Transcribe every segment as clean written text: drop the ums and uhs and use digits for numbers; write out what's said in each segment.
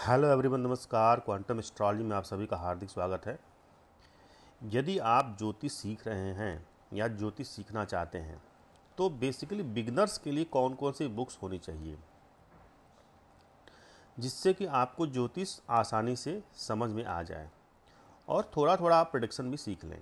Hello everyone, नमस्कार। Quantum astrology में आप सभी का हार्दिक स्वागत है। यदि आप ज्योतिष सीख रहे हैं या ज्योतिष सीखना चाहते हैं तो बेसिकली बिगनर्स के लिए कौन कौन सी बुक्स होनी चाहिए जिससे कि आपको ज्योतिष आसानी से समझ में आ जाए और थोड़ा थोड़ा आप प्रेडिक्शन भी सीख लें।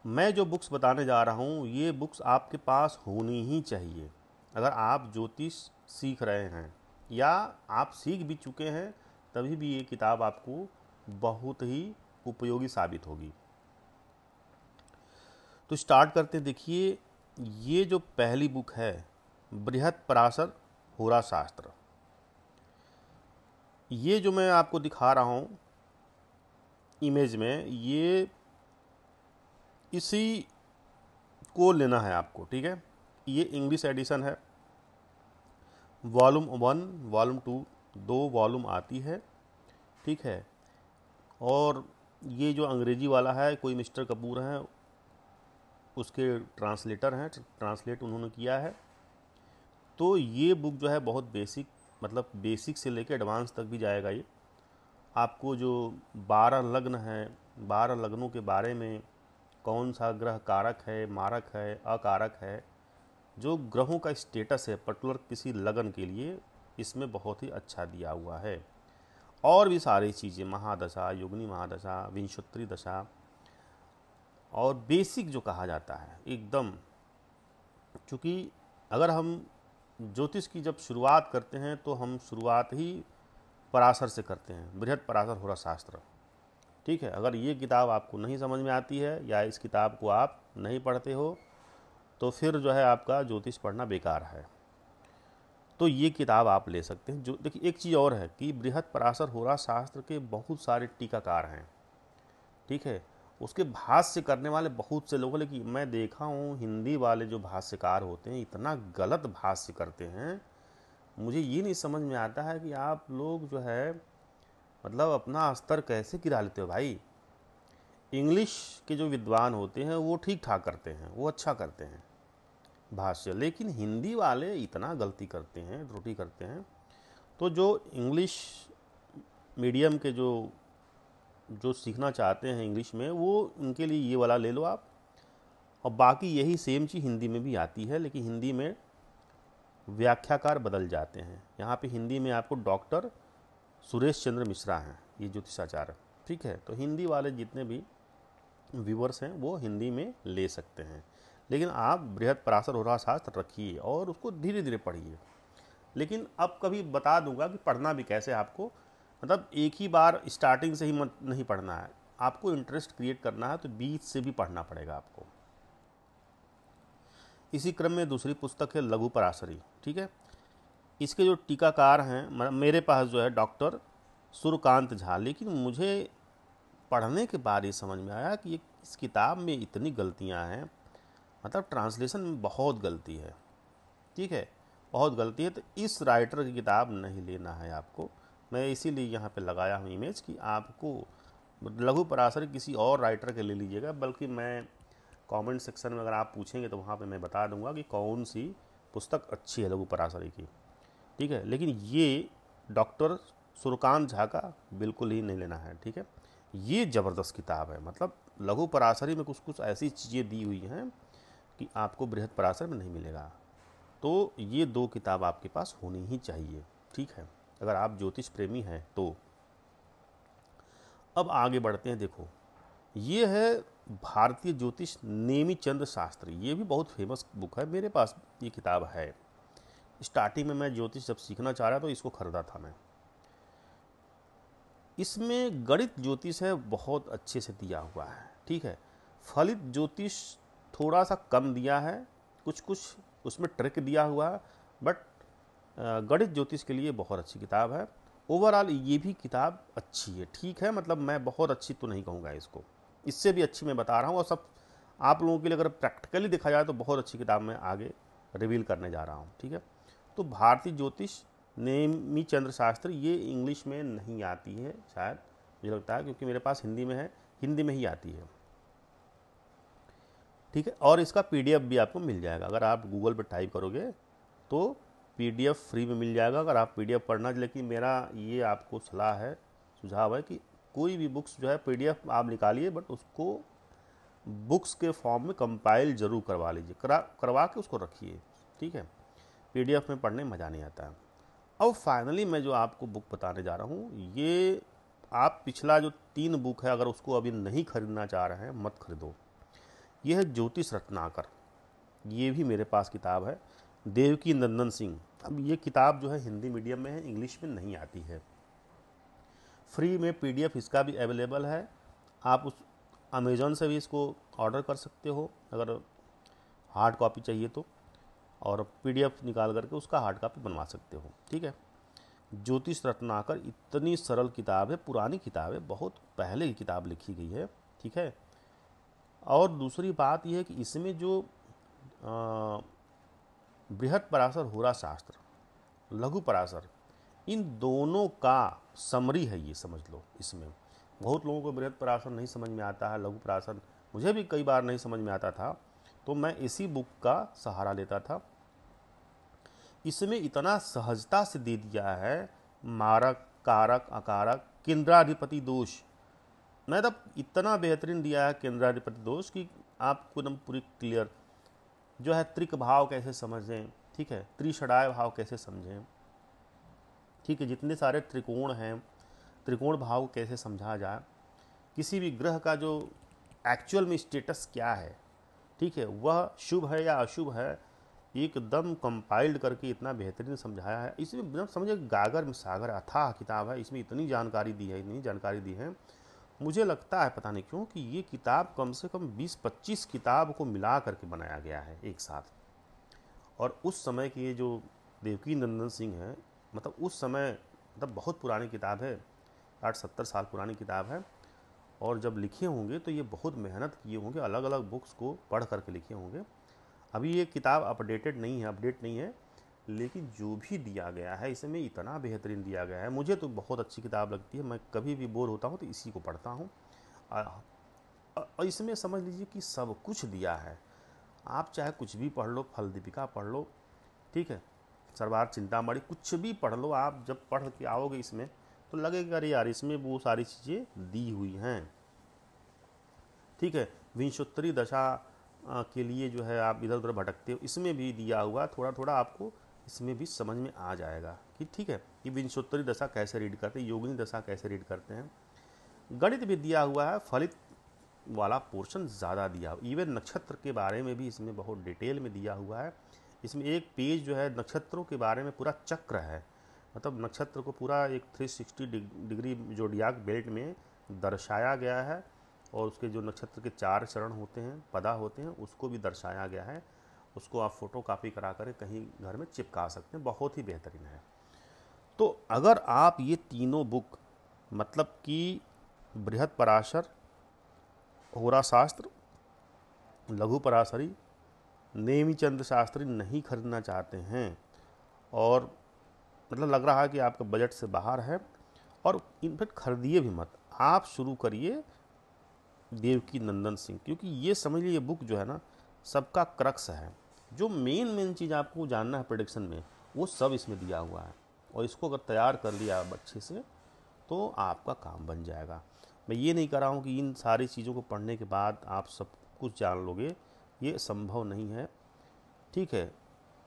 मैं जो बुक्स बताने जा रहा हूँ ये बुक्स आपके पास होनी ही चाहिए अगर आप ज्योतिष सीख रहे हैं या आप सीख भी चुके हैं, तभी भी ये किताब आपको बहुत ही उपयोगी साबित होगी। तो स्टार्ट करते हैं। देखिए, ये जो पहली बुक है बृहत पराशर होरा शास्त्र, ये जो मैं आपको दिखा रहा हूँ इमेज में, ये इसी को लेना है आपको, ठीक है। ये इंग्लिश एडिशन है, वॉल्यूम 1 वॉल्यूम 2 दो वॉल्यूम आती है, ठीक है। और ये जो अंग्रेजी वाला है, कोई मिस्टर कपूर हैं, उसके ट्रांसलेटर हैं, ट्रांसलेट उन्होंने किया है। तो ये बुक जो है बहुत बेसिक, मतलब बेसिक से लेकर एडवांस तक भी जाएगा। ये आपको जो 12 लग्न हैं, 12 लग्नों के बारे में, कौन सा ग्रह कारक है, मारक है, अकारक है, जो ग्रहों का स्टेटस है पर्टिकुलर किसी लगन के लिए, इसमें बहुत ही अच्छा दिया हुआ है। और भी सारी चीज़ें, महादशा, योगिनी महादशा, विंशोत्तरी दशा, और बेसिक जो कहा जाता है एकदम। चूँकि अगर हम ज्योतिष की जब शुरुआत करते हैं तो हम शुरुआत ही पराशर से करते हैं, बृहत पराशर होरा शास्त्र, ठीक है। अगर ये किताब आपको नहीं समझ में आती है या इस किताब को आप नहीं पढ़ते हो तो फिर जो है आपका ज्योतिष पढ़ना बेकार है। तो ये किताब आप ले सकते हैं। जो देखिए, एक चीज़ और है कि बृहत पराशर होरा शास्त्र के बहुत सारे टीकाकार हैं, ठीक है। उसके भाष्य करने वाले बहुत से लोग हैं, लेकिन मैं देखा हूँ हिंदी वाले जो भाष्यकार होते हैं इतना गलत भाष्य करते हैं। मुझे ये नहीं समझ में आता है कि आप लोग जो है मतलब अपना स्तर कैसे गिरा लेते हो भाई। इंग्लिश के जो विद्वान होते हैं वो ठीक ठाक करते हैं, वो अच्छा करते हैं भाष्य, लेकिन हिंदी वाले इतना गलती करते हैं, त्रुटि करते हैं। तो जो इंग्लिश मीडियम के जो जो सीखना चाहते हैं इंग्लिश में, वो उनके लिए ये वाला ले लो आप। और बाकी यही सेम चीज़ हिंदी में भी आती है, लेकिन हिंदी में व्याख्याकार बदल जाते हैं। यहाँ पे हिंदी में आपको डॉक्टर सुरेश चंद्र मिश्रा हैं, ये ज्योतिषाचार्य, ठीक है। तो हिंदी वाले जितने भी व्यूवर्स हैं वो हिंदी में ले सकते हैं, लेकिन आप बृहत पराशर होरा शास्त्र रखिए और उसको धीरे धीरे पढ़िए। लेकिन अब कभी बता दूंगा कि पढ़ना भी कैसे आपको, मतलब एक ही बार स्टार्टिंग से ही मत नहीं पढ़ना है, आपको इंटरेस्ट क्रिएट करना है तो बीच से भी पढ़ना पड़ेगा आपको। इसी क्रम में दूसरी पुस्तक है लघु पराशरी, ठीक है। इसके जो टीकाकार हैं, मेरे पास जो है डॉक्टर सूर्यकांत झा, लेकिन मुझे पढ़ने के बाद ये समझ में आया कि ये इस किताब में इतनी गलतियां हैं, मतलब ट्रांसलेशन में बहुत गलती है, ठीक है, बहुत गलती है। तो इस राइटर की किताब नहीं लेना है आपको। मैं इसीलिए यहाँ पे लगाया हूँ इमेज कि आपको लघु पराशर किसी और राइटर के ले लीजिएगा। बल्कि मैं कमेंट सेक्शन में अगर आप पूछेंगे तो वहाँ पे मैं बता दूंगा कि कौन सी पुस्तक अच्छी है लघु पराशरी की, ठीक है। लेकिन ये डॉक्टर सूर्यकांत झा का बिल्कुल ही नहीं लेना है, ठीक है। ये ज़बरदस्त किताब है, मतलब लघु पराशरी में कुछ कुछ ऐसी चीज़ें दी हुई हैं कि आपको बृहत पराशर में नहीं मिलेगा। तो ये दो किताब आपके पास होनी ही चाहिए, ठीक है, अगर आप ज्योतिष प्रेमी हैं तो। अब आगे बढ़ते हैं। देखो, ये है भारतीय ज्योतिष नेमी चंद्र शास्त्री, ये भी बहुत फेमस बुक है, मेरे पास ये किताब है। स्टार्टिंग में मैं ज्योतिष जब सीखना चाह रहा तो इसको खरीदा था मैं। इसमें गणित ज्योतिष है बहुत अच्छे से दिया हुआ है, ठीक है। फलित ज्योतिष थोड़ा सा कम दिया है, कुछ कुछ उसमें ट्रिक दिया हुआ है, बट गणित ज्योतिष के लिए बहुत अच्छी किताब है। ओवरऑल ये भी किताब अच्छी है, ठीक है, मतलब मैं बहुत अच्छी तो नहीं कहूँगा इसको, इससे भी अच्छी मैं बता रहा हूँ। और सब आप लोगों के लिए अगर प्रैक्टिकली देखा जाए तो बहुत अच्छी किताब मैं आगे रिवील करने जा रहा हूँ, ठीक है। तो भारतीय ज्योतिष नेमी चंद्र शास्त्री, ये इंग्लिश में नहीं आती है शायद, मुझे लगता है, क्योंकि मेरे पास हिंदी में है, हिंदी में ही आती है, ठीक है। और इसका पीडीएफ भी आपको मिल जाएगा, अगर आप गूगल पर टाइप करोगे तो PDF फ्री में मिल जाएगा अगर आप PDF पढ़ना। लेकिन मेरा ये आपको सलाह है, सुझाव है कि कोई भी बुक्स जो है PDF आप निकालिए, बट उसको बुक्स के फॉर्म में कंपाइल जरूर करवा लीजिए, करवा के उसको रखिए, ठीक है। PDF में पढ़ने में मज़ा नहीं आता है। अब फाइनली मैं जो आपको बुक बताने जा रहा हूँ, ये आप पिछला जो 3 बुक है अगर उसको अभी नहीं खरीदना चाह रहे हैं, मत खरीदो। ये है ज्योतिष रत्नाकर, ये भी मेरे पास किताब है, देवकी नंदन सिंह। अब ये किताब जो है हिंदी मीडियम में है, इंग्लिश में नहीं आती है। फ्री में PDF इसका भी अवेलेबल है, आप उस अमेज़ॉन से भी इसको ऑर्डर कर सकते हो अगर हार्ड कॉपी चाहिए तो, और PDF निकाल करके उसका हार्ड कॉपी बनवा सकते हो, ठीक है। ज्योतिष रत्नाकर इतनी सरल किताब है, पुरानी किताब है, बहुत पहले की किताब लिखी गई है, ठीक है। और दूसरी बात यह है कि इसमें जो बृहत पराशर होरा शास्त्र, लघु पराशर, इन दोनों का समरी है ये, समझ लो। इसमें बहुत लोगों को बृहत पराशर नहीं समझ में आता है, लघु पराशर मुझे भी कई बार नहीं समझ में आता था, तो मैं इसी बुक का सहारा लेता था। इसमें इतना सहजता से दे दिया है, मारक, कारक, अकारक, केंद्राधिपति दोष, मतलब इतना बेहतरीन दिया है केंद्राधिपति दोष कि आपको एकदम पूरी क्लियर जो है त्रिक भाव कैसे समझें, ठीक है, त्रिषडाय भाव कैसे समझें, ठीक है, जितने सारे त्रिकोण हैं, त्रिकोण भाव कैसे समझा जाए, किसी भी ग्रह का जो एक्चुअल में स्टेटस क्या है, ठीक है, वह शुभ है या अशुभ है, एकदम कंपाइल्ड करके इतना बेहतरीन समझाया है। इसमें मतलब समझे गागर में सागर अथाह किताब है, इसमें इतनी जानकारी दी है, इतनी जानकारी दी है। मुझे लगता है पता नहीं क्यों कि ये किताब कम से कम 20-25 किताब को मिला करके बनाया गया है एक साथ। और उस समय की ये जो देवकी नंदन सिंह है, मतलब उस समय, मतलब बहुत पुरानी किताब है, 60-70 साल पुरानी किताब है। और जब लिखे होंगे तो ये बहुत मेहनत किए होंगे, अलग अलग बुक्स को पढ़ करके लिखे होंगे। अभी ये किताब अपडेट नहीं है, लेकिन जो भी दिया गया है इसमें इतना बेहतरीन दिया गया है, मुझे तो बहुत अच्छी किताब लगती है। मैं कभी भी बोर होता हूँ तो इसी को पढ़ता हूँ। और इसमें समझ लीजिए कि सब कुछ दिया है, आप चाहे कुछ भी पढ़ लो, फल दीपिका पढ़ लो, ठीक है, सरवार चिंतामणि, कुछ भी पढ़ लो। आप जब पढ़ के आओगे इसमें तो लगेगा अरे यार इसमें वो सारी चीज़ें दी हुई हैं, ठीक है। विंशोत्तरी दशा के लिए जो है आप इधर उधर भटकते हो, इसमें भी दिया हुआ, थोड़ा थोड़ा आपको इसमें भी समझ में आ जाएगा कि ठीक है कि विंशोत्तरी दशा कैसे रीड करते हैं, योगिनी दशा कैसे रीड करते हैं। गणित भी दिया हुआ है, फलित वाला पोर्शन ज़्यादा दिया हुआ, इवन नक्षत्र के बारे में भी इसमें बहुत डिटेल में दिया हुआ है। इसमें एक पेज जो है नक्षत्रों के बारे में पूरा चक्र है, मतलब नक्षत्र को पूरा एक 360 डिग्री जोडियाक बेल्ट में दर्शाया गया है, और उसके जो नक्षत्र के 4 चरण होते हैं, पदा होते हैं, उसको भी दर्शाया गया है। उसको आप फोटो कॉपी करा कर कहीं घर में चिपका सकते हैं, बहुत ही बेहतरीन है। तो अगर आप ये तीनों बुक, मतलब कि बृहत पराशर, होरा शास्त्र, लघु पराशरी, नेमिचंद्र शास्त्री नहीं खरीदना चाहते हैं, और मतलब लग रहा है कि आपका बजट से बाहर है, और इनफैक्ट खरीदिए भी मत, आप शुरू करिए देवकी नंदन सिंह, क्योंकि ये समझ लीजिए बुक जो है ना सबका क्रक्स है। जो मेन चीज़ आपको जानना है प्रोडक्शन में, वो सब इसमें दिया हुआ है, और इसको अगर तैयार कर लिया आप अच्छे से तो आपका काम बन जाएगा। मैं ये नहीं कर रहा हूँ कि इन सारी चीज़ों को पढ़ने के बाद आप सब कुछ जान लोगे, ये संभव नहीं है, ठीक है।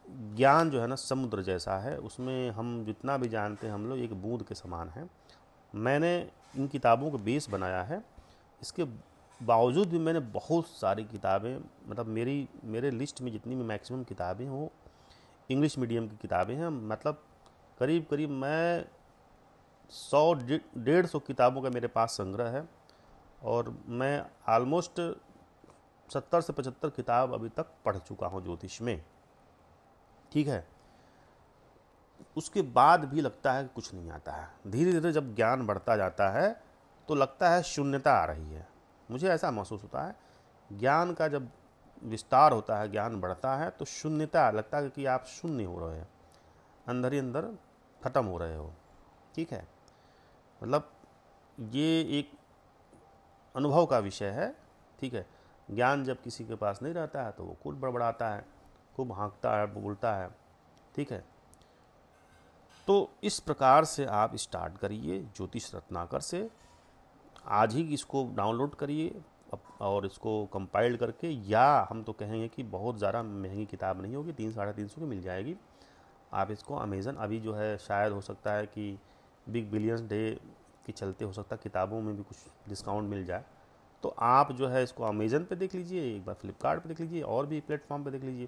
ज्ञान जो है ना समुद्र जैसा है, उसमें हम जितना भी जानते हैं हम लोग एक बूंद के समान हैं। मैंने इन किताबों को बेस बनाया है, इसके बावजूद भी मैंने बहुत सारी किताबें, मतलब मेरे लिस्ट में जितनी भी मैक्सिमम किताबें हैं वो इंग्लिश मीडियम की किताबें हैं। मतलब करीब करीब मैं 100-150 किताबों का मेरे पास संग्रह है, और मैं आलमोस्ट 70 से 75 किताब अभी तक पढ़ चुका हूँ ज्योतिष में, ठीक है। उसके बाद भी लगता है कि कुछ नहीं आता है। धीरे धीरे जब ज्ञान बढ़ता जाता है तो लगता है शून्यता आ रही है, मुझे ऐसा महसूस होता है। ज्ञान का जब विस्तार होता है, ज्ञान बढ़ता है, तो शून्यता लगता है कि आप शून्य हो रहे हैं, अंदर ही अंदर ख़त्म हो रहे हो, ठीक है। मतलब ये एक अनुभव का विषय है, ठीक है। ज्ञान जब किसी के पास नहीं रहता है तो वो खूब बड़बड़ाता है, खूब हाँकता है, बोलता है, ठीक है। तो इस प्रकार से आप स्टार्ट करिए ज्योतिष रत्नाकर से। आज ही इसको डाउनलोड करिए और इसको कंपाइल करके, या हम तो कहेंगे कि बहुत ज़्यादा महंगी किताब नहीं होगी, 300-350 की मिल जाएगी। आप इसको अमेज़न अभी जो है, शायद हो सकता है कि बिग बिलियंस डे के चलते हो सकता है किताबों में भी कुछ डिस्काउंट मिल जाए, तो आप जो है इसको अमेज़न पे देख लीजिए, एक बार फ्लिपकार्ट पे देख लीजिए, और भी प्लेटफॉर्म पे देख लीजिए,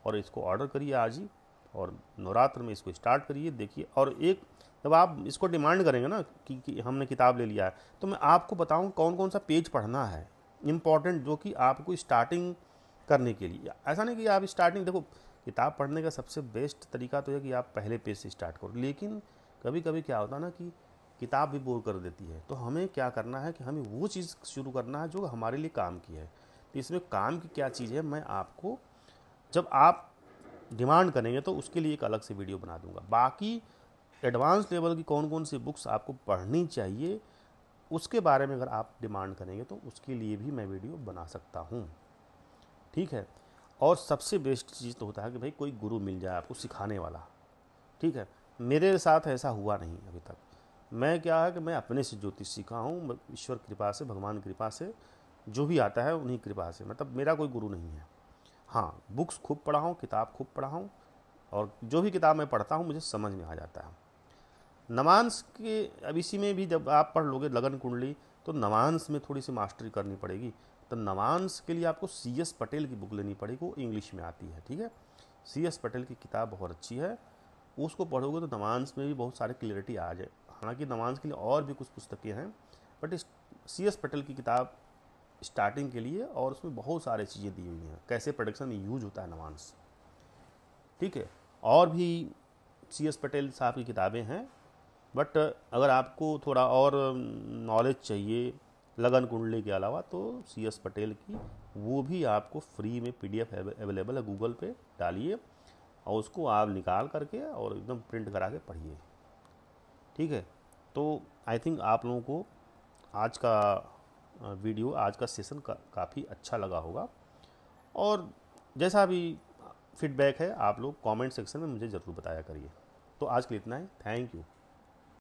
और इसको ऑर्डर करिए आज ही, और नवरात्र में इसको स्टार्ट करिए, देखिए। और एक जब आप इसको डिमांड करेंगे ना कि हमने किताब ले लिया है, तो मैं आपको बताऊँ कौन कौन सा पेज पढ़ना है इम्पॉर्टेंट, जो कि आपको स्टार्टिंग करने के लिए। ऐसा नहीं कि आप स्टार्टिंग, देखो किताब पढ़ने का सबसे बेस्ट तरीका तो है कि आप पहले पेज से स्टार्ट करो, लेकिन कभी कभी क्या होता है ना कि किताब भी बोर कर देती है। तो हमें क्या करना है कि हमें वो चीज़ शुरू करना है जो हमारे लिए काम की है। तो इसमें काम की क्या चीज़ है, मैं आपको जब आप डिमांड करेंगे तो उसके लिए एक अलग से वीडियो बना दूंगा। बाकी एडवांस लेवल की कौन कौन सी बुक्स आपको पढ़नी चाहिए, उसके बारे में अगर आप डिमांड करेंगे तो उसके लिए भी मैं वीडियो बना सकता हूँ, ठीक है। और सबसे बेस्ट चीज़ तो होता है कि भाई कोई गुरु मिल जाए आपको सिखाने वाला, ठीक है। मेरे साथ ऐसा हुआ नहीं अभी तक। मैं क्या है कि मैं अपने से ज्योतिष सीखा हूँ, ईश्वर कृपा से, भगवान कृपा से, जो भी आता है उन्हीं कृपा से, मतलब मेरा कोई गुरु नहीं है। हाँ, बुक्स खूब पढ़ा हूँ, किताब खूब पढ़ा हूँ, और जो भी किताब मैं पढ़ता हूँ मुझे समझ में आ जाता है। नवांश के अब इसी में भी जब आप पढ़ लोगे लगन कुंडली, तो नवांश में थोड़ी सी मास्टरी करनी पड़ेगी। तो नवांश के लिए आपको CS पटेल की बुक लेनी पड़ेगी, वो इंग्लिश में आती है, ठीक है। CS पटेल की किताब बहुत अच्छी है, उसको पढ़ोगे तो नवांश में भी बहुत सारी क्लियरिटी आ जाए। हालांकि नवांश के लिए और भी कुछ पुस्तकें हैं, बट CS पटेल की किताब स्टार्टिंग के लिए, और उसमें बहुत सारी चीज़ें दी हुई हैं, कैसे प्रोडक्शन में यूज होता है नवांश, ठीक है। और भी CS पटेल साहब की किताबें हैं, बट अगर आपको थोड़ा और नॉलेज चाहिए लगन कुंडली के अलावा, तो CS पटेल की वो भी आपको फ्री में PDF अवेलेबल है, गूगल पे डालिए और उसको आप निकाल करके और एकदम प्रिंट करा के पढ़िए, ठीक है। तो आई थिंक आप लोगों को आज का वीडियो, आज का सेशन काफ़ी अच्छा लगा होगा, और जैसा भी फीडबैक है आप लोग कमेंट सेक्शन में मुझे ज़रूर बताया करिए। तो आज के लिए इतना ही, थैंक यू।